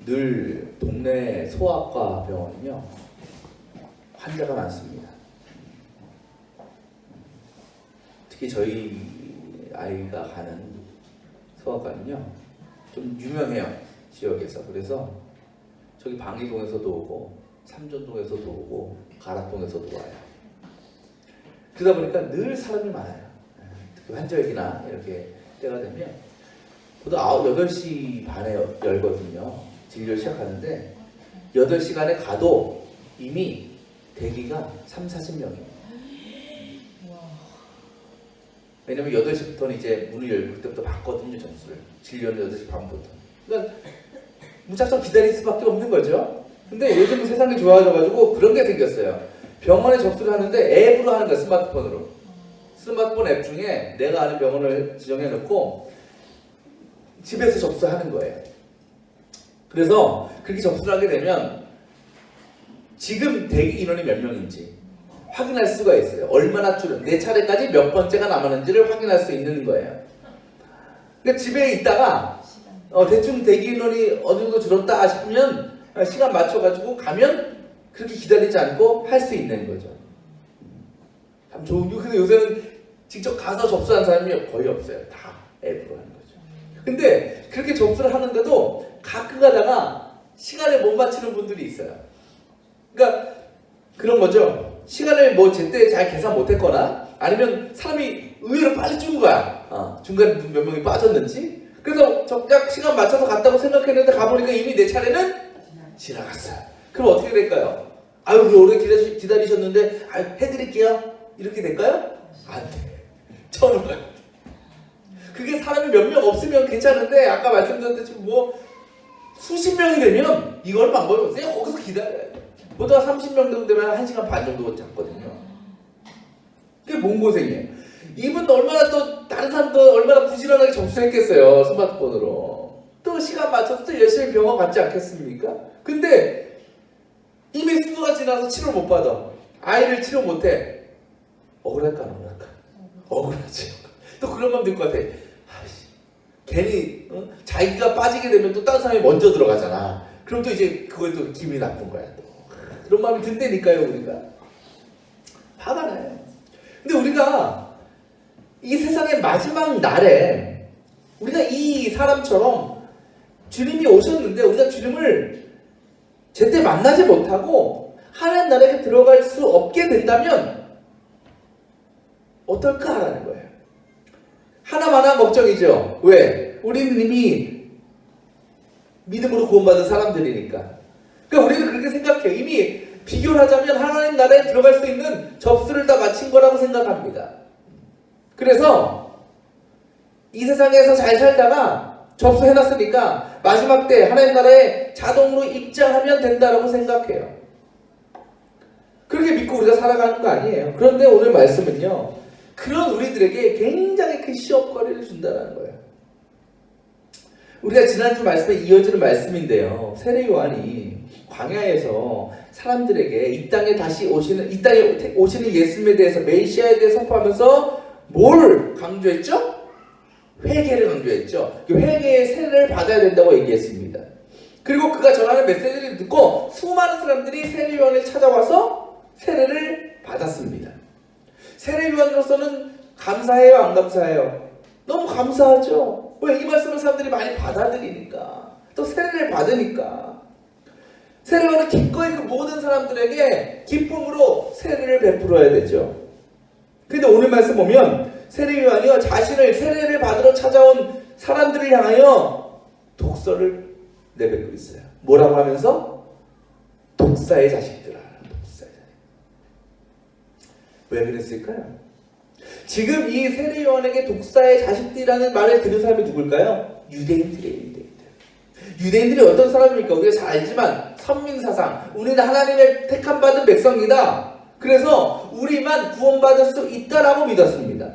늘 동네 소아과 병원은요 환자가 많습니다. 특히 저희 아이가 가는 소아과는요 좀 유명해요, 지역에서. 그래서 저기 방이동에서도 오고 삼전동에서도 오고 가락동에서도 와요. 그러다 보니까 늘 사람이 많아요. 특히 환절기나 이렇게 때가 되면 보통 8시 반에 열거든요. 진료 시작하는데 8시간에 가도 이미 대기가 30-40명이에요. 왜냐면 8시부터는 이제 문을 열고 그때부터 받거든요, 점수를. 진료는 8시 반부터. 그러니까 무작정 기다릴 수밖에 없는 거죠. 근데 요즘 세상이 좋아져가지고 그런 게 생겼어요. 병원에 접수를 하는데 앱으로 하는 거야, 스마트폰으로. 스마트폰 앱 중에 내가 아는 병원을 지정해놓고 집에서 접수하는 거예요. 그래서 그렇게 접수를 하게 되면 지금 대기 인원이 몇 명인지 확인할 수가 있어요. 얼마나 줄은 내 차례까지 몇 번째가 남았는지를 확인할 수 있는 거예요. 근데 집에 있다가 대충 대기 인원이 어느 정도 줄었다 싶으면 시간 맞춰가지고 가면 그렇게 기다리지 않고 할 수 있는 거죠. 참 좋은 게. 근데 요새는 직접 가서 접수한 사람이 거의 없어요. 다 앱으로 하는 거죠. 근데 그렇게 접수를 하는데도 가끔 가다가 시간을 못 맞추는 분들이 있어요. 그러니까 그런 거죠. 시간을 뭐 제때 잘 계산 못했거나 아니면 사람이 의외로 빨리 준 거야. 중간에 몇 명이 빠졌는지. 그래서 정작 시간 맞춰서 갔다고 생각했는데 가보니까 이미 내 차례는 지나갔어요. 그럼 어떻게 될까요? 아유, 오래 기다리셨는데 해드릴게요. 이렇게 될까요? 안 돼. 처음으로. 그게 사람이 몇 명 없으면 괜찮은데 아까 말씀드렸듯이 뭐 수십 명이 되면 이걸 방법이 없어요. 거기서 기다려야 돼. 보통 30명 정도 되면 1시간 반 정도 잡거든요. 그게 뭔 고생이에요. 이분 얼마나 또 다른 사람도 얼마나 부지런하게 접수했겠어요. 스마트폰으로. 또 시간 맞춰서 또 열심히 병원 갔지 않겠습니까? 근데 이미 수도가 지나서 치료 못 받아. 아이를 치료 못해. 억울할까 안 억울할까? 억울하지. 또 그런 마음 들 것 같아. 괜히 자기가 빠지게 되면 또 다른 사람이 먼저 들어가잖아. 그럼 또 이제 그거에 또 기분이 나쁜 거야. 또 그런 마음이 든다니까요. 우리가 화가 나요. 근데 우리가 이 세상의 마지막 날에 우리가 이 사람처럼 주님이 오셨는데 우리가 주님을 제때 만나지 못하고 하나님 나라에 들어갈 수 없게 된다면 어떨까 하는 거예요. 하나만한 걱정이죠. 왜? 우리는 이미 믿음으로 구원받은 사람들이니까. 그러니까 우리는 그렇게 생각해요. 이미 비교를 하자면 하나님 나라에 들어갈 수 있는 접수를 다 마친 거라고 생각합니다. 그래서 이 세상에서 잘 살다가 접수해놨으니까 마지막 때 하나님 나라에 자동으로 입장하면 된다라고 생각해요. 그렇게 믿고 우리가 살아가는 거 아니에요. 그런데 오늘 말씀은요, 그런 우리들에게 굉장히 큰 시험거리를 준다는 거예요. 우리가 지난주 말씀에 이어지는 말씀인데요. 세례 요한이 광야에서 사람들에게 이 땅에 오시는 예수님에 대해서, 메시아에 대해 선포하면서 뭘 강조했죠? 회개를 강조했죠. 회개의 세례를 받아야 된다고 얘기했습니다. 그리고 그가 전하는 메시지를 듣고 수많은 사람들이 세례 요한을 찾아와서 세례를 받았습니다. 세례 요한으로서는 감사해요, 안 감사해요? 너무 감사하죠. 왜? 이 말씀을 사람들이 많이 받아들이니까, 또 세례를 받으니까. 세례 요한은 기꺼이 그 모든 사람들에게 기쁨으로 세례를 베풀어야 되죠. 근데 오늘 말씀 보면 세례 요한이요, 자신을 세례를 받으러 찾아온 사람들을 향하여 독서를 내뱉고 있어요. 뭐라고 하면서? 독사의 자식들아. 왜 그랬을까요? 지금 이 세례 요한에게 독사의 자식들이라는 말을 들은 사람이 누굴까요? 유대인들이에요. 유대인들이 어떤 사람입니까? 우리가 잘 알지만 선민사상, 우리는 하나님의 택함 받은 백성이다. 그래서 우리만 구원받을 수 있다라고 믿었습니다.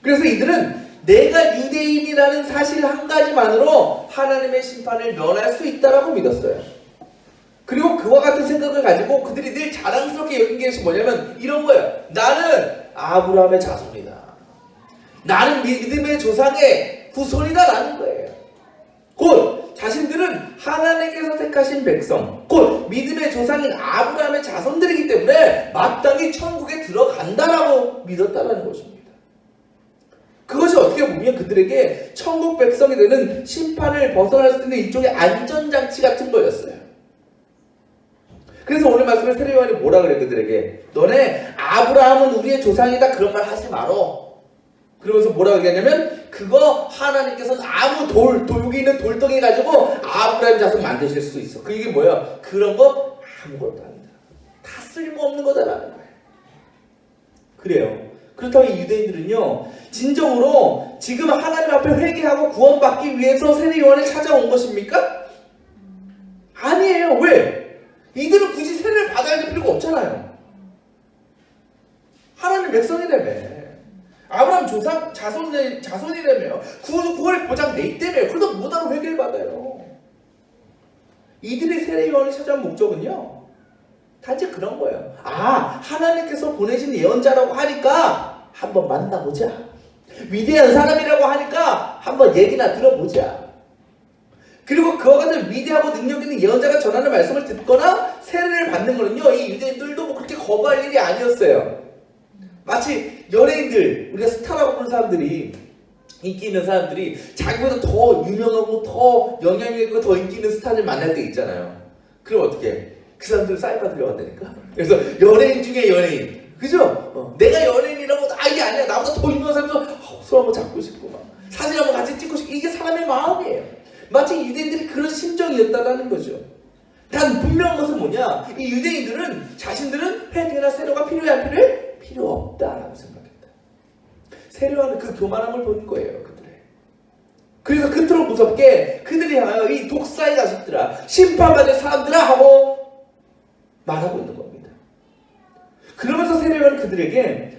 그래서 이들은 내가 유대인이라는 사실 한 가지만으로 하나님의 심판을 면할 수 있다라고 믿었어요. 그리고 그와 같은 생각을 가지고 그들이 늘 자랑스럽게 여긴 것이 뭐냐면 이런 거예요. 나는 아브라함의 자손이다. 나는 믿음의 조상의 후손이다 라는 거예요. 곧 자신들은 하나님께서 택하신 백성, 곧 믿음의 조상인 아브라함의 자손들이기 때문에 마땅히 천국에 들어간다라고 믿었다라는 것입니다. 그것이 어떻게 보면 그들에게 천국 백성이 되는 심판을 벗어날 수 있는 일종의 안전장치 같은 거였어요. 그래서 오늘 말씀에 세례요한이 뭐라 그래 그들에게? 너네 아브라함은 우리의 조상이다 그런 말 하지 말어. 그러면서 뭐라고 얘기하냐면 그거 하나님께서는 아무 여기 있는 돌덩이 가지고 아브라함 자손 만드실 수 있어. 그 얘기 뭐야? 그런 거 아무것도 아니다. 다 쓸모없는 거다라는 거예요. 그래요. 그렇다면 유대인들은요 진정으로 지금 하나님 앞에 회개하고 구원받기 위해서 세례요한을 찾아온 것입니까? 아니에요. 왜? 이들은 굳이 세례를 받아야 될 필요가 없잖아요. 하나님 백성이라며. 아브라함 자손이라며. 구원의 보장돼 있다며. 그러다 뭐하러 회개를 받아요. 이들이 세례요한을 찾아온 목적은요 단지 그런 거예요. 하나님께서 보내신 예언자라고 하니까 한번 만나보자. 위대한 사람이라고 하니까 한번 얘기나 들어보자. 그리고 그와 같은 위대하고 능력 있는 예언자가 전하는 말씀을 듣거나 세례를 받는 거는요 이 유대인들도 뭐 그렇게 거부할 일이 아니었어요. 마치 연예인들, 우리가 스타라고 부르는 사람들이, 인기 있는 사람들이 자기보다 더 유명하고 더 영향력 있고 더 인기 있는 스타를 만날 때 있잖아요. 그럼 어떻게 해? 그 사람들 사인 받으려고 한다니까? 그래서 연예인 중에 연예인, 그죠? 내가 연예인이라고 이게 아니야. 나보다 더 유명한 사람도 손 한번 잡고 싶고 막 사진 한번 같이 찍고 싶고, 이게 사람의 마음이에요. 마치 유대인들이 그런 심정이었다는 거죠. 단 분명한 것은 뭐냐? 이 유대인들은 자신들은 회개나 세례가 필요해 안 필요해? 필요 없다라고 생각했다. 세례와는 그 교만함을 본 거예요, 그들의. 그래서 그토록 무섭게 그들이 향하여 이 독사의 자식들아, 심판받을 사람들아 하고 말하고 있는 겁니다. 그러면서 세례와는 그들에게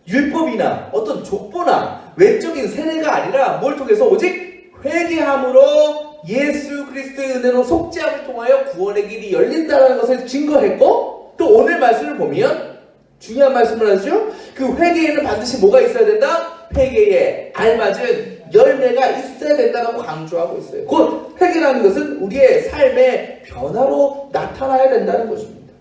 율법이나 어떤 족보나 외적인 세례가 아니라 뭘 통해서 오직 회개함으로 예수 그리스도의 은혜로 속죄함을 통하여 구원의 길이 열린다는 것을 증거했고, 또 오늘 말씀을 보면 중요한 말씀을 하죠. 그 회개에는 반드시 뭐가 있어야 된다? 회개에 알맞은 열매가 있어야 된다고 강조하고 있어요. 곧 회개라는 것은 우리의 삶의 변화로 나타나야 된다는 것입니다.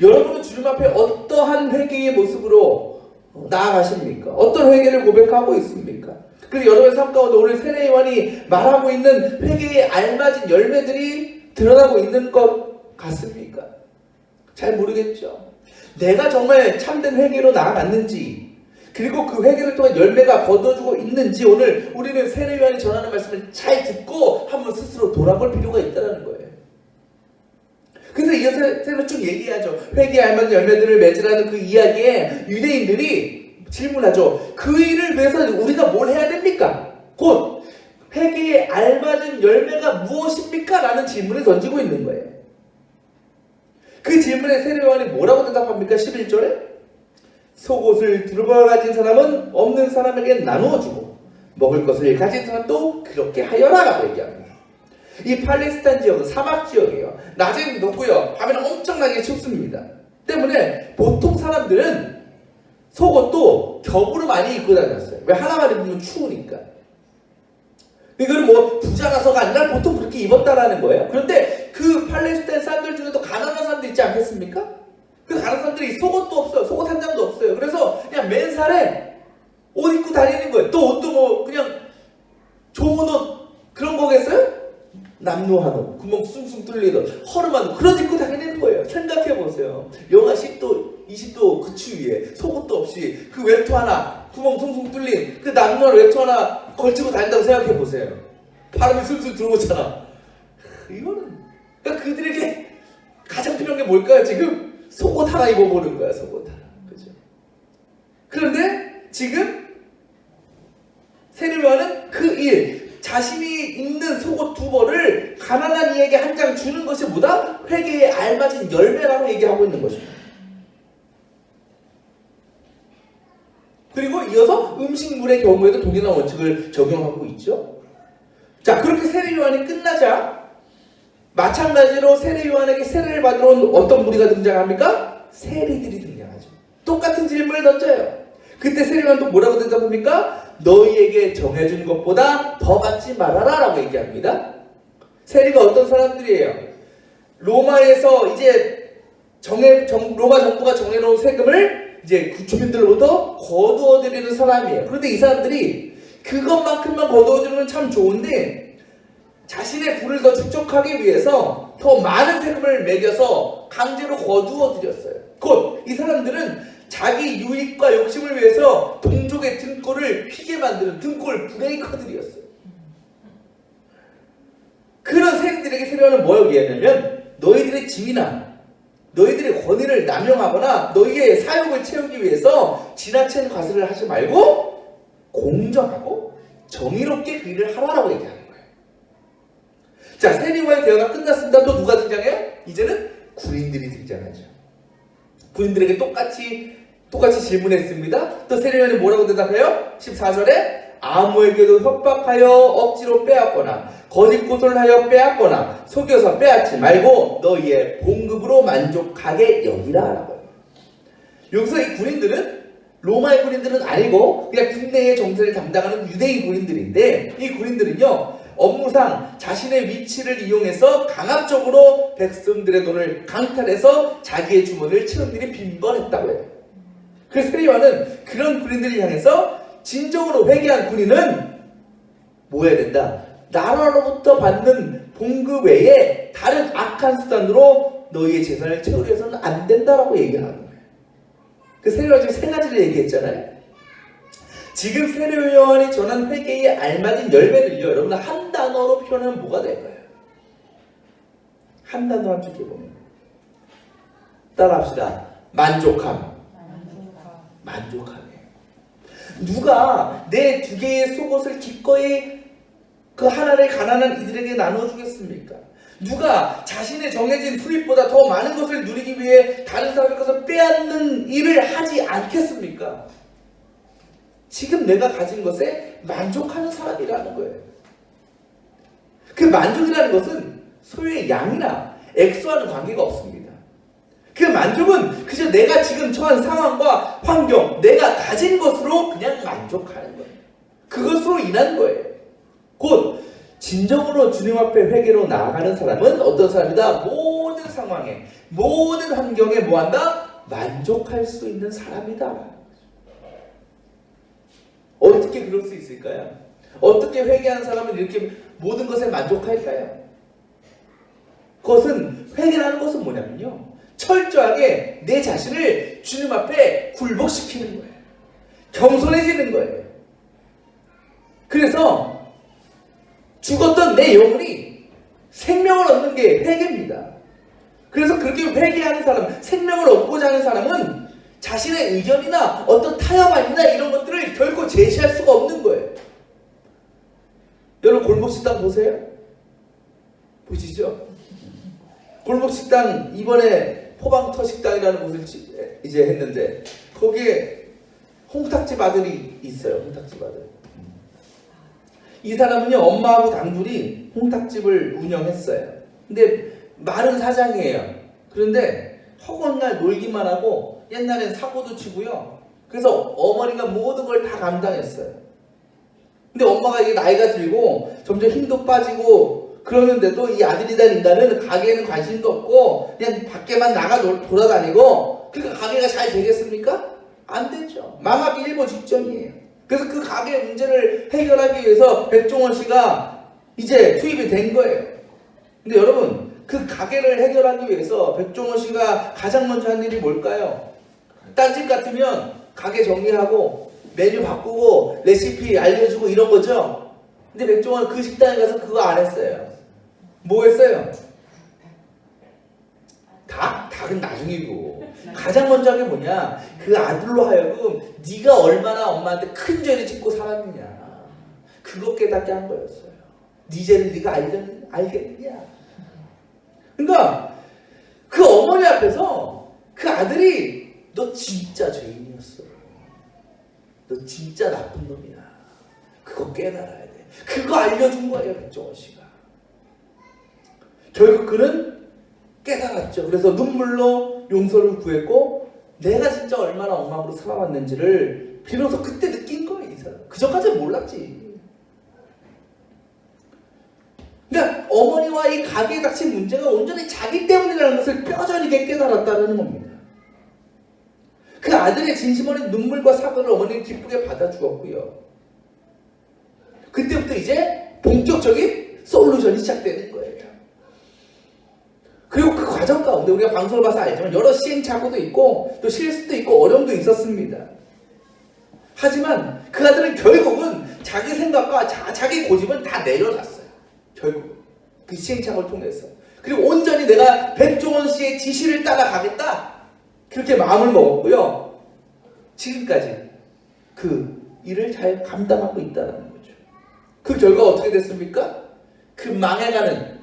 여러분은 주님 앞에 어떠한 회개의 모습으로 나아가십니까? 어떤 회개를 고백하고 있습니까? 그래서 여러분의 삶 가운데 오늘 세례요한이 말하고 있는 회개에 알맞은 열매들이 드러나고 있는 것 같습니까? 잘 모르겠죠. 내가 정말 참된 회개로 나아갔는지, 그리고 그 회개를 통한 열매가 거둬주고 있는지, 오늘 우리는 세례요한이 전하는 말씀을 잘 듣고 한번 스스로 돌아볼 필요가 있다는 거예요. 그래서 이어서 쭉 얘기하죠. 회개에 알맞은 열매들을 맺으라는 그 이야기에 유대인들이 질문하죠. 그 일을 위해서 우리가 뭘 해야 됩니까? 곧 회개에 알맞은 열매가 무엇입니까? 라는 질문을 던지고 있는 거예요. 그 질문에 세례요한이 뭐라고 대답합니까? 11절에 속옷을 두루마리 가진 사람은 없는 사람에게 나누어주고 먹을 것을 가진 사람도 그렇게 하여라 라고 얘기합니다. 이 팔레스타인 지역은 사막 지역이에요. 낮에는 높고요, 밤에는 엄청나게 춥습니다. 때문에 보통 사람들은 속옷도 겹으로 많이 입고 다녔어요. 왜? 하나만 입으면 추우니까. 이거는 뭐 부자라서가 아니라 보통 그렇게 입었다라는 거예요. 그런데 그 팔레스타인 사람들 중에도 가난한 사람들 있지 않겠습니까? 그 가난한 사람들이 속옷도 없어요. 속옷 한 장도 없어요. 그래서 그냥 맨살에 옷 입고 다니는 거예요. 또 옷도 뭐 그냥 좋은 옷 그런 거겠어요? 남루한 옷, 구멍 숭숭 뚫린 옷, 허름한 옷, 그런 입고 다니는 거예요. 생각해보세요. 영하 10도, 20도 그 추위에 속옷도 없이 그 외투 하나, 구멍 숭숭 뚫린 그 남루한 외투 하나 걸치고 다닌다고 생각해보세요. 바람이 술술 들어오잖아. 이거는 그러니까 그들에게 가장 필요한 게 뭘까요? 지금 속옷 하나 입어보는 거야. 속옷 하나. 그죠? 그런데 지금 세례요한은 그 일, 자신이 입는 속옷 두 벌을 가난한 이에게 한 장 주는 것이 뭐다? 회개에 알맞은 열매라고 얘기하고 있는 것입니다. 그리고 이어서 음식물의 경우에도 동일한 원칙을 적용하고 있죠. 자, 그렇게 세례요한이 끝나자 마찬가지로 세례요한에게 세례를 받으러 온 어떤 무리가 등장합니까? 세리들이 등장하죠. 똑같은 질문을 던져요. 그때 세례요한도 뭐라고 대답합니까? 너희에게 정해준 것보다 더 받지 말아라 라고 얘기합니다. 세리가 어떤 사람들이에요? 로마에서 이제 로마 정부가 정해놓은 세금을 이제 주민들로부터 거두어들이는 사람이에요. 그런데 이 사람들이 그것만큼만 거두어들이면 참 좋은데 자신의 부를 더 축적하기 위해서 더 많은 세금을 매겨서 강제로 거두어들였어요. 곧 이 사람들은 자기 유익과 욕심을 위해서 동족의 등골을 휘게 만드는 등골 브레이커들이었어요. 그런 세리들에게 세리와는 뭐라고 얘기하냐면 너희들의 지위나 너희들의 권위를 남용하거나 너희의 사욕을 채우기 위해서 지나친 과세를 하지 말고 공정하고 정의롭게 그 일을 하라라고 얘기하는 거예요. 자, 세리와의 대화가 끝났습니다. 또 누가 등장해요? 이제는 군인들이 등장하죠. 군인들에게 똑같이 질문했습니다. 또 세리와는 뭐라고 대답해요? 14절에 아무에게도 협박하여 억지로 빼앗거나 거짓 고소를 하여 빼앗거나 속여서 빼앗지 말고 너희의 봉급으로 만족하게 여기라 라고요. 여기서 이 군인들은 로마의 군인들은 아니고 그냥 국내의 정세를 담당하는 유대인 군인들인데 이 군인들은요 업무상 자신의 위치를 이용해서 강압적으로 백성들의 돈을 강탈해서 자기의 주머니를 채운 일이 빈번했다고 해요. 그래서 세리와는 그런 군인들을 향해서 진정으로 회개한 군인은 뭐 해야 된다? 나라로부터 받는 봉급 외에 다른 악한 수단으로 너희의 재산을 채우려 해서는 안 된다라고 얘기하는 거예요. 그 세리와 지금 세 가지를 얘기했잖아요. 지금 세례 요한이 전한 회개에 알맞은 열매를요, 여러분 한 단어로 표현하면 뭐가 될까요? 한 단어 한 줄게 보면 따라합시다. 만족함. 만족함이에요. 누가 내 두 개의 속옷을 기꺼이 그 하나를 가난한 이들에게 나눠주겠습니까? 누가 자신의 정해진 수입보다 더 많은 것을 누리기 위해 다른 사람의 것을 빼앗는 일을 하지 않겠습니까? 지금 내가 가진 것에 만족하는 사람이라는 거예요. 그 만족이라는 것은 소유의 양이나 액수와는 관계가 없습니다. 그 만족은 그저 내가 지금 처한 상황과 환경, 내가 가진 것으로 그냥 만족하는 거예요. 그것으로 인한 거예요. 곧 진정으로 주님 앞에 회개로 나아가는 사람은 어떤 사람이다? 모든 상황에, 모든 환경에 뭐한다? 만족할 수 있는 사람이다. 어떻게 그럴 수 있을까요? 어떻게 회개하는 사람은 이렇게 모든 것에 만족할까요? 그것은 회개라는 것은 뭐냐면요, 철저하게 내 자신을 주님 앞에 굴복시키는 거예요. 겸손해지는 거예요. 그래서 죽었던 내 영혼이 생명을 얻는 게 회개입니다. 그래서 그렇게 회개하는 사람, 생명을 얻고자 하는 사람은 자신의 의견이나 어떤 타협안이나 이런 것들을 결코 제시할 수가 없는 거예요. 여러분 골목식당 보세요? 보시죠? 골목식당 이번에 포방터 식당이라는 곳을 이제 했는데 거기에 홍탁집 아들이 있어요. 홍탁집 아들. 이 사람은요 엄마하고 단둘이 홍탁집을 운영했어요. 근데 마른 사장이에요. 그런데 허건날 놀기만 하고 옛날엔 사고도 치고요. 그래서 어머니가 모든 걸 다 감당했어요. 근데 엄마가 이게 나이가 들고 점점 힘도 빠지고 그러는데도 이 아들이란 인간은 가게에는 관심도 없고 그냥 밖에만 나가 돌아다니고, 그러니까 가게가 잘 되겠습니까? 안 되죠. 망하기 일보 직전이에요. 그래서 그 가게 문제를 해결하기 위해서 백종원 씨가 이제 투입이 된 거예요. 근데 여러분 그 가게를 해결하기 위해서 백종원 씨가 가장 먼저 한 일이 뭘까요? 딴 집 같으면 가게 정리하고 메뉴 바꾸고 레시피 알려주고 이런 거죠. 근데 백종원은 그 식당에 가서 그거 안 했어요. 뭐 했어요? 닭은 나중이고 가장 먼저 한 게 뭐냐, 그 아들로 하여금 네가 얼마나 엄마한테 큰 죄를 짓고 살았느냐 그거 깨닫게 한 거였어요. 네 죄를 네가 알겠느냐. 그러니까 그 어머니 앞에서 그 아들이 너 진짜 죄인이었어, 너 진짜 나쁜 놈이야, 그거 깨달아야 돼, 그거 알려준 거예요 백종원 씨가. 결국 그는 깨달았죠. 그래서 눈물로 용서를 구했고 내가 진짜 얼마나 엉망으로 살아왔는지를 비로소 그때 느낀 거예요. 이 사람 그전까지는 몰랐지. 그러니까 어머니와 이 가게에 닥친 문제가 온전히 자기 때문이라는 것을 뼈저리게 깨달았다는 겁니다. 그 아들의 진심 어린 눈물과 사과를 어머니는 기쁘게 받아주었고요. 그때부터 이제 본격적인 솔루션이 시작되는 거예요. 그리고 그 과정 가운데 우리가 방송을 봐서 알지만 여러 시행착오도 있고 또 실수도 있고 어려움도 있었습니다. 하지만 그 아들은 결국은 자기 생각과 자기 고집은 다 내려놨어요. 결국 그 시행착오를 통해서. 그리고 온전히 내가 백종원 씨의 지시를 따라가겠다 그렇게 마음을 먹었고요. 지금까지 그 일을 잘 감당하고 있다는 거죠. 그 결과 어떻게 됐습니까? 그 망해가는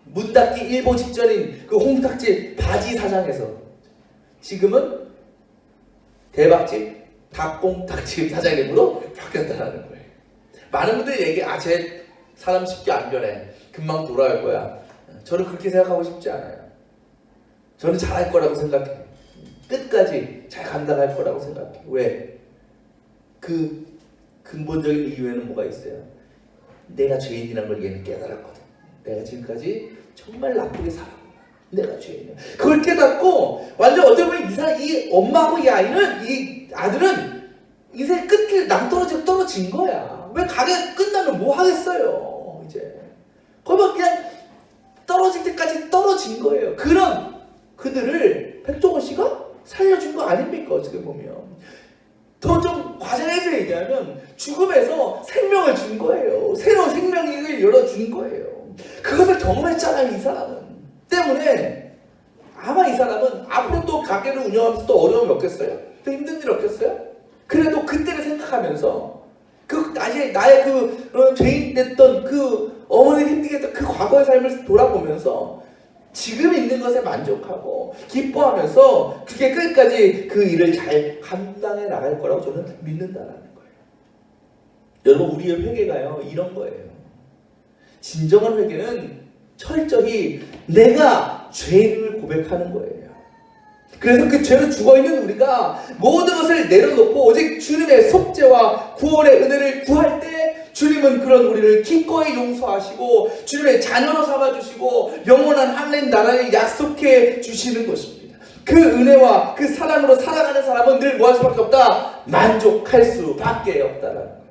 문 닫기 일보 직전인 그 홍탁집 바지 사장에서 지금은 대박집 닭봉닭집 사장님으로 바뀌었다는 거예요. 많은 분들이 쟤 사람 쉽게 안 변해. 금방 돌아갈 거야. 저는 그렇게 생각하고 싶지 않아요. 저는 잘할 거라고 생각해요. 끝까지 잘 감당할 거라고 생각해요. 왜? 그 근본적인 이유에는 뭐가 있어요? 내가 죄인이라는 걸 얘는 깨달았거든. 내가 지금까지 정말 나쁘게 살았구나. 내가 죄인이야. 그걸 깨닫고 완전 어떻게 보면 이 엄마하고 이 아이는, 이 아들은 인생 끝길 낭떠러지로 떨어진 거야. 왜 가게 끝나면 뭐 하겠어요. 이제 거기서 그냥 떨어질 때까지 떨어진 거예요. 그런 그들을 백종원 씨가 살려준 거 아닙니까? 어떻게 보면 더 좀 과장해서 얘기하면 죽음에서 생명을 준 거예요. 새로운 생명을 열어준 거예요. 그것을 경험했잖아요. 이 사람은. 때문에 아마 이 사람은 앞으로 또 가게를 운영하면서 또 어려움이 없겠어요? 또 힘든 일 없겠어요? 그래도 그때를 생각하면서 나의 죄인 됐던 그 어머니를 힘들게 했던 그 과거의 삶을 돌아보면서 지금 있는 것에 만족하고 기뻐하면서 그게 끝까지 그 일을 잘 감당해 나갈 거라고 저는 믿는다라는 거예요. 여러분, 우리의 회개가요 이런 거예요. 진정한 회개는 철저히 내가 죄를 고백하는 거예요. 그래서 그 죄로 죽어있는 우리가 모든 것을 내려놓고 오직 주님의 속죄와 구원의 은혜를 구할 때 주님은 그런 우리를 기꺼이 용서하시고 주님의 자녀로 삼아주시고 영원한 하나님 나라를 약속해 주시는 것입니다. 그 은혜와 그 사랑으로 살아가는 사람은 늘 뭐 할 수밖에 없다? 만족할 수밖에 없다라는 거예요.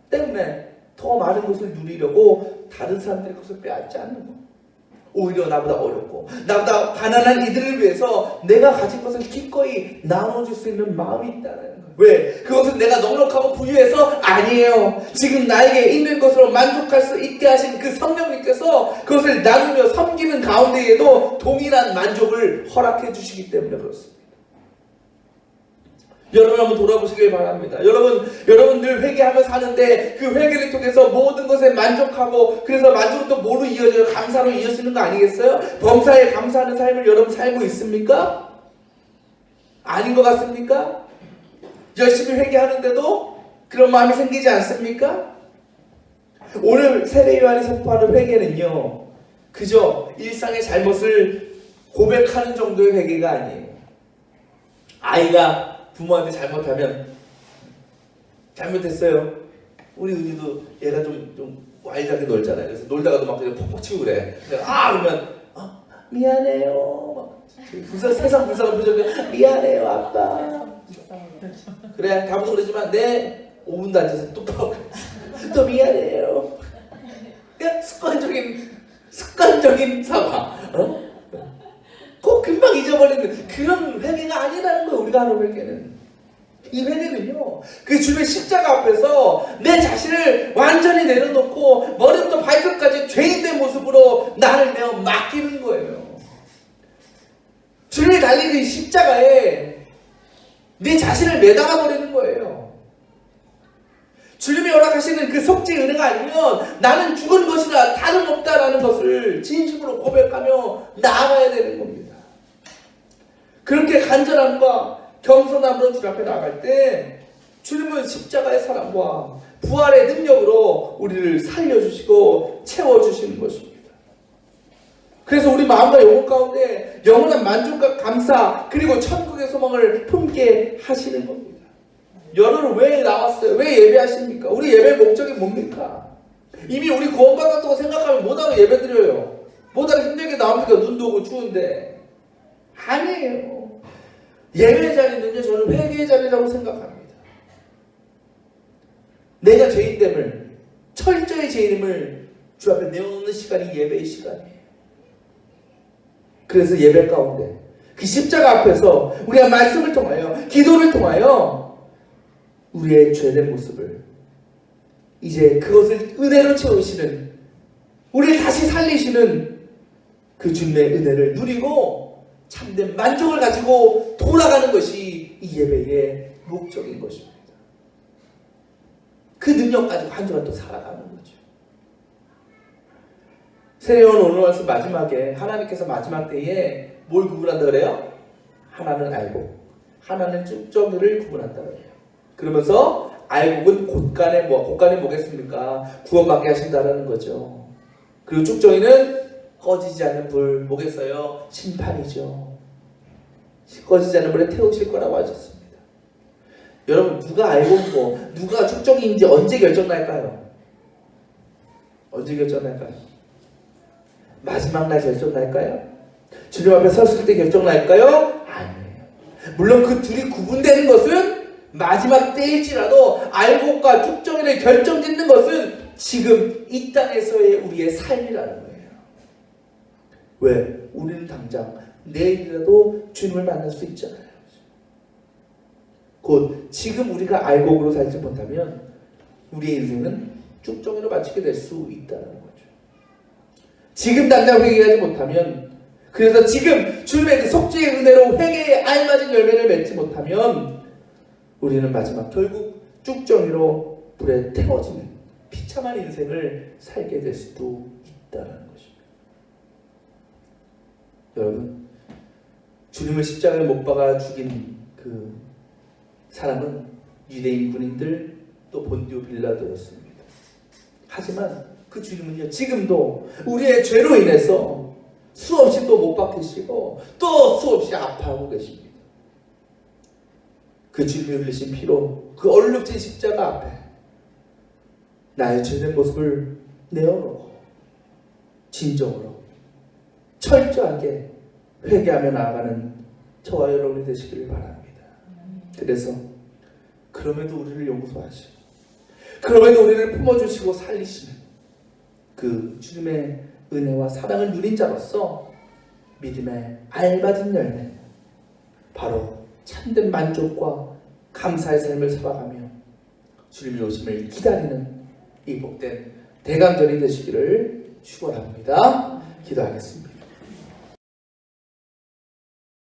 때문에 더 많은 것을 누리려고 다른 사람들의 것을 빼앗지 않는 거예요. 오히려 나보다 어렵고 나보다 가난한 이들을 위해서 내가 가진 것을 기꺼이 나눠줄 수 있는 마음이 있다는 거예요. 왜? 그것은 내가 넉넉하고 부유해서 아니에요. 지금 나에게 있는 것으로 만족할 수 있게 하신 그 성령님께서 그것을 나누며 섬기는 가운데에도 동일한 만족을 허락해 주시기 때문에 그렇습니다. 여러분 한번 돌아보시길 바랍니다. 여러분 늘 회개하며 사는데 그 회개를 통해서 모든 것에 만족하고 그래서 만족은 또 뭐로 이어져요? 감사로 이어지는 거 아니겠어요? 범사에 감사하는 삶을 여러분 살고 있습니까? 아닌 것 같습니까? 열심히 회개하는데도 그런 마음이 생기지 않습니까? 오늘 세례 요한이 선포하는 회개는요 그저 일상의 잘못을 고백하는 정도의 회개가 아니에요. 아이가 부모한테 잘못하면 잘못했어요. 우리 은희도 얘가 좀 와일드하게 놀잖아요. 그래서 놀다가도 막 그냥 퍽퍽 치고 그래. 그러면 미안해요. 막 세상 불쌍한 표정이 미안해요 아빠. 그래 다음부터 그러지만 5분도 앉아서 또 미안해요. 그냥 습관적인 사과. 꼭 금방 잊어버리는 그런 회개가 아니라는 거예요. 우리가 하는 회개는. 이 회개는요 그 주님의 십자가 앞에서 내 자신을 완전히 내려놓고 머리부터 발끝까지 죄인된 모습으로 나를 내어 맡기는 거예요. 주님이 달린 그 십자가에 내 자신을 매달아 버리는 거예요. 주님이 허락하시는 그 속죄의 은혜가 아니면 나는 죽은 것이라 다름없다라는 것을 진심으로 고백하며 나아가야 되는 겁니다. 그렇게 간절함과 겸손함으로 주님 앞에 나아갈 때 주님은 십자가의 사랑과 부활의 능력으로 우리를 살려주시고 채워주시는 것입니다. 그래서 우리 마음과 영혼 가운데 영원한 만족과 감사 그리고 천국의 소망을 품게 하시는 겁니다. 여러분 왜 나왔어요? 왜 예배하십니까? 우리 예배의 목적이 뭡니까? 이미 우리 구원받았다고 생각하면 못하고 예배드려요. 못하고 힘들게 나옵니까? 눈도 오고 추운데. 아니에요. 예배 자리는요, 저는 회개의 자리라고 생각합니다. 내가 죄인됨을, 철저히 죄인임을 주 앞에 내어놓는 시간이 예배의 시간이에요. 그래서 예배 가운데 그 십자가 앞에서 우리가 말씀을 통하여, 기도를 통하여 우리의 죄된 모습을, 이제 그것을 은혜로 채우시는, 우리를 다시 살리시는 그 주님의 은혜를 누리고 참된 만족을 가지고 돌아가는 것이 이 예배의 목적인 것입니다. 그 능력 가지고 한 주간 또 살아가는 거죠. 세례요한 오늘 말씀 마지막에 하나님께서 마지막 때에 뭘 구분한다 그래요? 하나는 알곡, 하나는 쭉정이를 구분한다 그래요. 그러면서 알곡은 곳간에 뭐겠습니까? 구원받게 하신다라는 거죠. 그리고 쭉정이는 꺼지지 않는 불, 뭐겠어요? 심판이죠. 꺼지지 않는 불에 태우실 거라고 하셨습니다. 여러분, 누가 알곡이고 누가 쭉정이인지 언제 결정날까요? 언제 결정날까요? 마지막 날 결정날까요? 주님 앞에 섰을 때 결정날까요? 아니에요. 물론 그 둘이 구분되는 것은 마지막 때일지라도 알곡과 쭉정이를 결정짓는 것은 지금 이 땅에서의 우리의 삶이라는 거예요. 왜? 우리는 당장 내일이라도 주님을 만날 수 있잖아요. 곧 지금 우리가 알곡으로 살지 못하면 우리의 인생은 쭉정이로 마치게 될 수 있다는 거죠. 지금 당장 회개하지 못하면, 그래서 지금 주님의 그 속죄의 은혜로 회개에 알맞은 열매를 맺지 못하면 우리는 마지막 결국 쭉정이로 불에 태워지는 비참한 인생을 살게 될 수도 있다는 것입니다. 여러분, 주님을 십자가에 못 박아 죽인 그 사람은 유대인 군인들, 또 본디오 빌라도였습니다. 하지만 그 주님은요, 지금도 우리의 죄로 인해서 수없이 또 못 박히시고 또 수없이 아파하고 계십니다. 그 주님이 흘리신 피로 그 얼룩진 십자가 앞에 나의 죄된 모습을 내어놓고 진정으로 철저하게 회개하며 나아가는 저와 여러분이 되시기를 바랍니다. 그래서 그럼에도 우리를 용서하시고 그럼에도 우리를 품어주시고 살리시는 그 주님의 은혜와 사랑을 누린 자로서 믿음의 알맞은 열매, 바로 참된 만족과 감사의 삶을 살아가며 주님의 오심을 기다리는 이 복된 대강절이 되시기를 축원합니다. 기도하겠습니다.